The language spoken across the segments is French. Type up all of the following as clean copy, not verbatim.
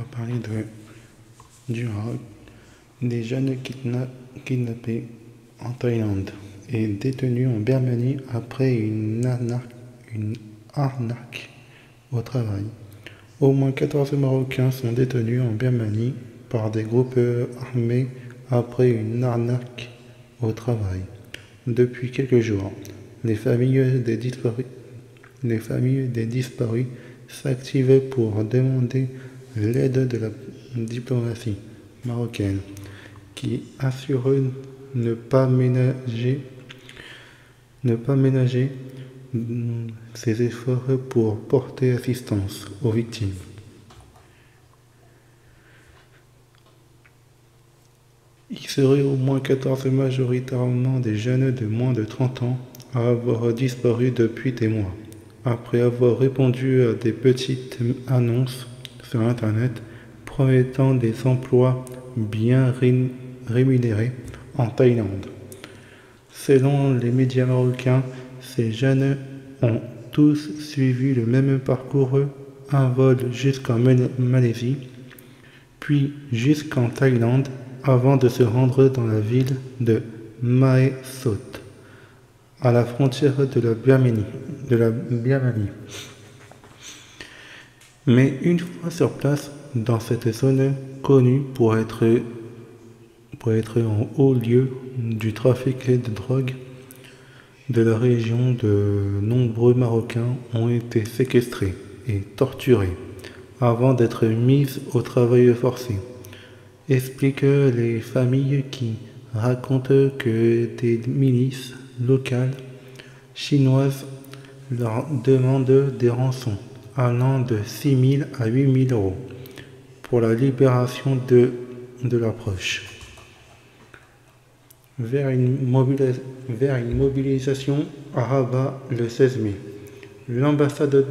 va parler du Maroc, des jeunes kidnappés en Thaïlande et détenus en Birmanie après une arnaque au travail. Au moins 14 Marocains sont détenus en Birmanie par des groupes armés après une arnaque au travail. Depuis quelques jours, les familles des disparus s'activent pour demander l'aide de la diplomatie marocaine, qui assure ne pas ménager ses efforts pour porter assistance aux victimes. Il serait au moins 14 majoritairement des jeunes de moins de 30 ans à avoir disparu depuis des mois, après avoir répondu à des petites annonces sur Internet promettant des emplois bien rémunérés en Thaïlande. Selon les médias marocains, ces jeunes ont tous suivi le même parcours, un vol jusqu'en Malaisie, puis jusqu'en Thaïlande, avant de se rendre dans la ville de Mae Sot, à la frontière de la Birmanie. Mais une fois sur place, dans cette zone connue pour être en haut lieu du trafic de drogue de la région, de nombreux Marocains ont été séquestrés et torturés avant d'être mis au travail forcé. Expliquent les familles qui racontent que des milices locales chinoises leur demandent des rançons allant de 6 000 à 8 000 euros pour la libération de leurs proches. Vers une mobilisation à Rabat le 16 mai. L'ambassade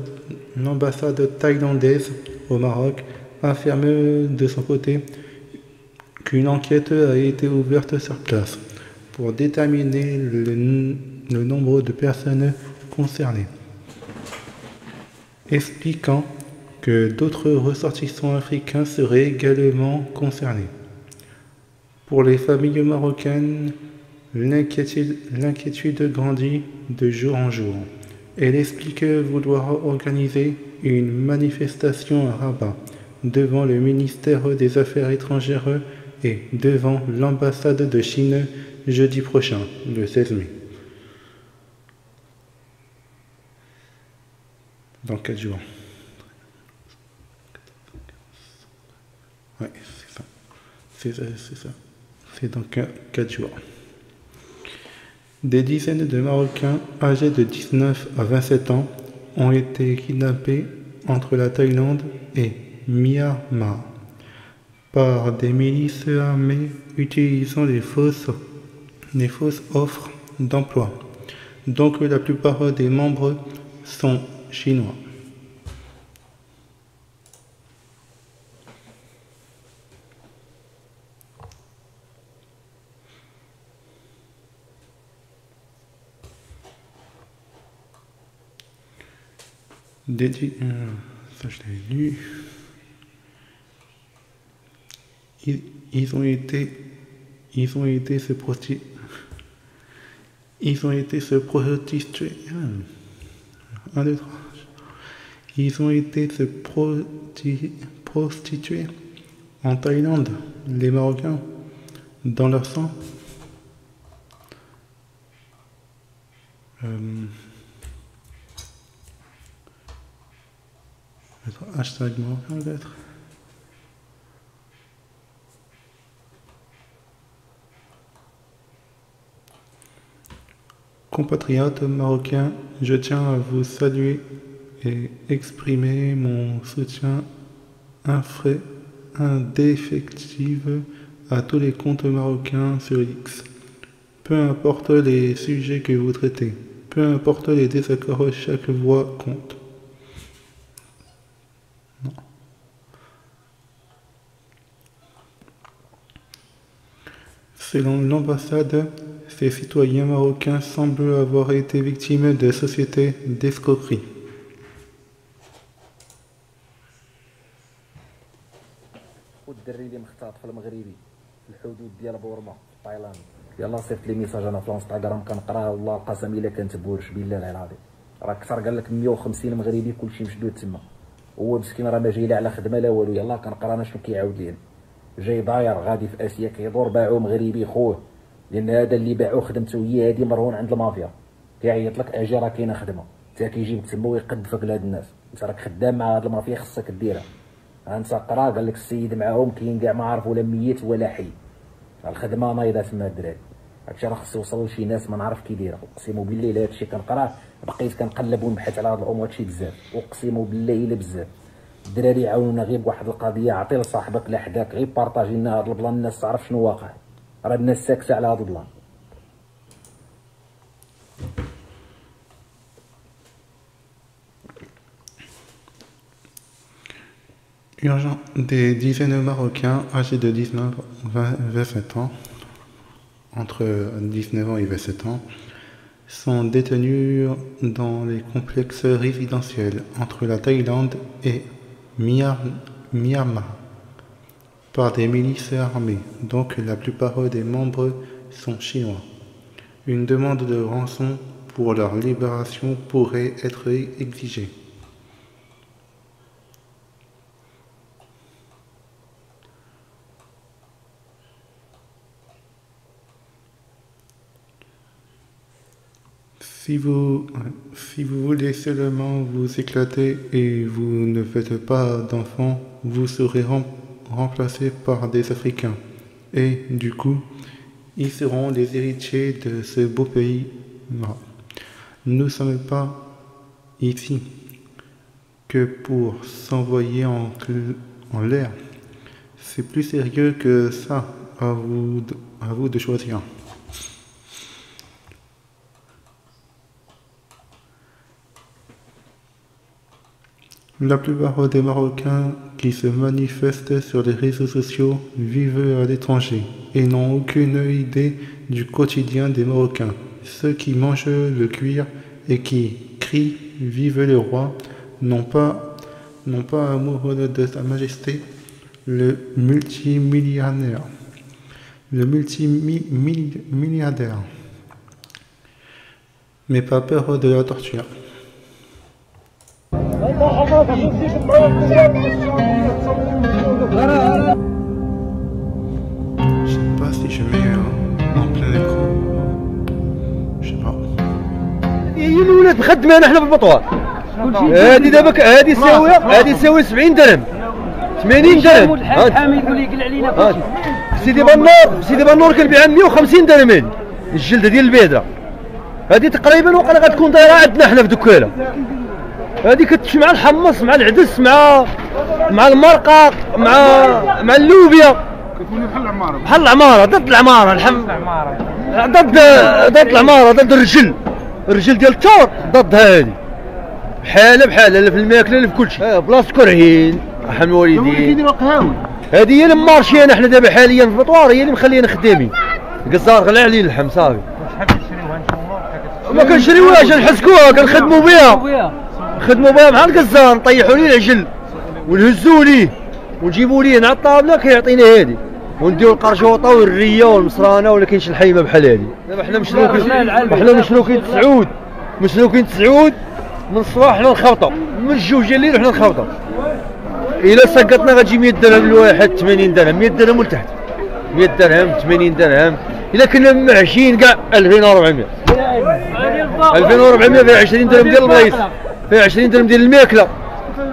thaïlandaise au Maroc affirme de son côté qu'une enquête a été ouverte sur place pour déterminer le nombre de personnes concernées, expliquant que d'autres ressortissants africains seraient également concernés. Pour les familles marocaines, l'inquiétude grandit de jour en jour. Elle explique vouloir organiser une manifestation à Rabat devant le ministère des Affaires étrangères et devant l'ambassade de Chine jeudi prochain, le 16 mai. Dans 4 jours. Ouais, c'est ça. C'est dans 4 jours. Des dizaines de Marocains âgés de 19 à 27 ans ont été kidnappés entre la Thaïlande et Myanmar par des milices armées utilisant les fausses offres d'emploi. Donc la plupart des membres sont chinois. Ça je l'ai lu. Ils ont été se prostituer. Ils ont été se prostituer en Thaïlande, les Marocains, dans leur sang. Hashtag Marocain peut-être. Compatriotes marocains, je tiens à vous saluer et exprimer mon soutien indéfectible à tous les comptes marocains sur X. Peu importe les sujets que vous traitez, peu importe les désaccords, chaque voix compte. Non. Selon l'ambassade, ces citoyens marocains semblent avoir été victimes de sociétés d'escroquerie. والدري اللي مختطف المغربي في الحدود ديال بورما في تايلاند يلاه صيفط لي ميساج انا في الانستغرام كنقراه والله القسم الا كانت بورش بالله العظيم راه كثر قال لك 150 مغربي كلشي مشدود تما هو مسكين راه ما جاي لا على خدمه لا والو يلاه كنقرا انا شنو كيعاود لينا جاي داير غادي في اسيا كيدور باعو مغربي خوه لان هذا اللي باعو خدمته هي هذه مرهون عند المافيا كيعيط لك اجي راه كاينه خدمه انت كيجيبك تما ويقدفك لهاد الناس انت راك خدام مع هاد المافيا خصك ديرها انت قرا قال لك السيد معاهم كاين كاع ما عارف ولا ميت ولا حي الخدمه نايضه تما الدراري هادشي راه خصو يوصل لشي ناس ما نعرف كي دايره اقسم بالله الا هادشي كنقراه بقيت كنقلب ونبحث على هاد الامور هادشي بزاف اقسم بالله الا بزاف الدراري عاونونا غير بواحد القضيه عطي لصاحبك لا حداك غير بارطاجي لنا هاد البلان الناس تعرف شنو واقع راه الناس ساكته على هاد البلان. Urgent. Des dizaines de Marocains âgés de 19, 20, 27 ans, entre 19 ans et 27 ans, sont détenus dans les complexes résidentiels entre la Thaïlande et Myanmar par des milices armées, donc la plupart des membres sont chinois. Une demande de rançon pour leur libération pourrait être exigée. Si vous voulez seulement vous éclater et vous ne faites pas d'enfants, vous serez remplacés par des Africains. Et du coup, ils seront les héritiers de ce beau pays. Non. Nous ne sommes pas ici que pour s'envoyer en l'air. C'est plus sérieux que ça. À vous de choisir. La plupart des Marocains qui se manifestent sur les réseaux sociaux vivent à l'étranger et n'ont aucune idée du quotidien des Marocains. Ceux qui mangent le cuir et qui crient « Vive le roi » n'ont pas amour de Sa Majesté, le multimilliardaire. Mais pas peur de la torture. Je sais pas si je mets en plein écran. Je sais pas. هي الولاد مخدمه حنا في البطوار هادي دابا هادي تساوي 70 درهم 80 درهم حامد اللي يقل علينا سيدي بنور كنبيعها 150 درهم الجلده ديال البيضه هادي تقريبا وقيلا غتكون دايره عندنا حنا في دكاله هادي كتمشي مع الحمص مع العدس مع المرقه مع اللوبيا كتولي بحال العماره ضد العماره ضد العماره ضد الرجل ديال الثور ضدها هادي بحال لا في الماكله لا في كلشي بلاصه كرهين رحم الوالدين كيديروا قهاوي هادي هي اللي مارشينا حنا دابا حاليا في البطوار هي اللي مخلينا خدامين القزار غلى عليه اللحم صافي ما كنشريوهاش نحسكوها كنخدموا بها مع القزار نطيحوا ليه العجل ونهزوا ليه ونجيبوا ليه على الطابله كيعطينا هادي ونديروا القرشوطه والريه والمصرانه ولا كاينش الحيمه بحال هادي دابا حنا مسلوكين تسعود من الصباح حنا نخبطوا من الجوج الليل وحنا نخبطوا الا سقطنا غتجي 100 درهم الواحد 80 درهم 100 درهم لتحت 100 درهم 80 درهم الا كنا معشين كاع 2400 فيها 20 درهم ديال البلايص فيها 20 درهم ديال الماكله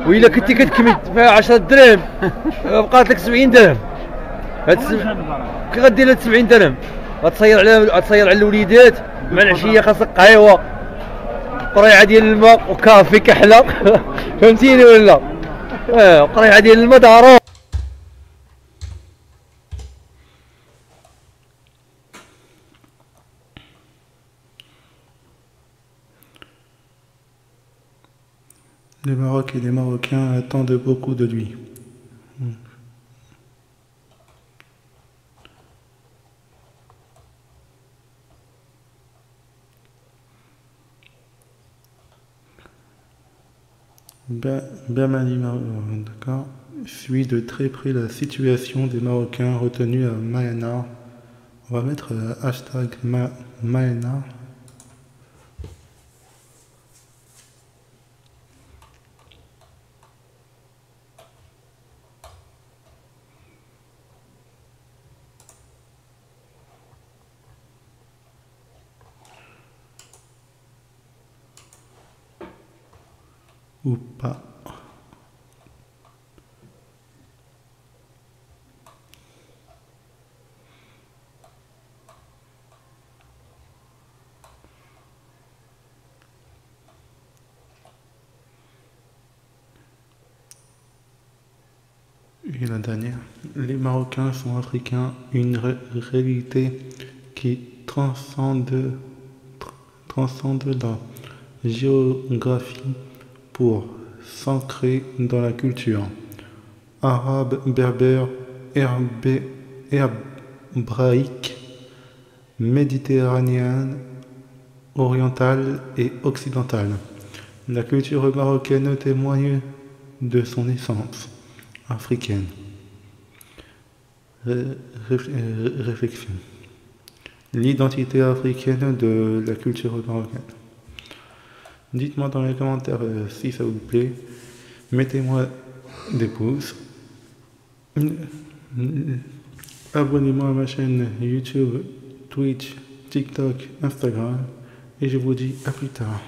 وإلا كنتي كتكمل فيها 10 دراهم بقات لك 70 درهم كي غدير هاد 70 درهم غتصير على الوليدات مع العشيه خاصك قهيوه قريعه ديال الماء وكافي كحله فهمتيني ولا قريعه ديال الماء دارو. Le Maroc et les Marocains attendent beaucoup de lui. D'accord. suit de très près la situation des Marocains retenus à Maïana. On va mettre hashtag Maïana. Ou pas. Et la dernière, les Marocains sont africains, une réalité qui transcende la géographie pour s'ancrer dans la culture arabe, berbère, hébraïque, méditerranéenne, orientale et occidentale. La culture marocaine témoigne de son essence africaine. Réflexion. L'identité africaine de la culture marocaine. Dites-moi dans les commentaires si ça vous plaît. Mettez-moi des pouces. Abonnez-moi à ma chaîne YouTube, Twitch, TikTok, Instagram. Et je vous dis à plus tard.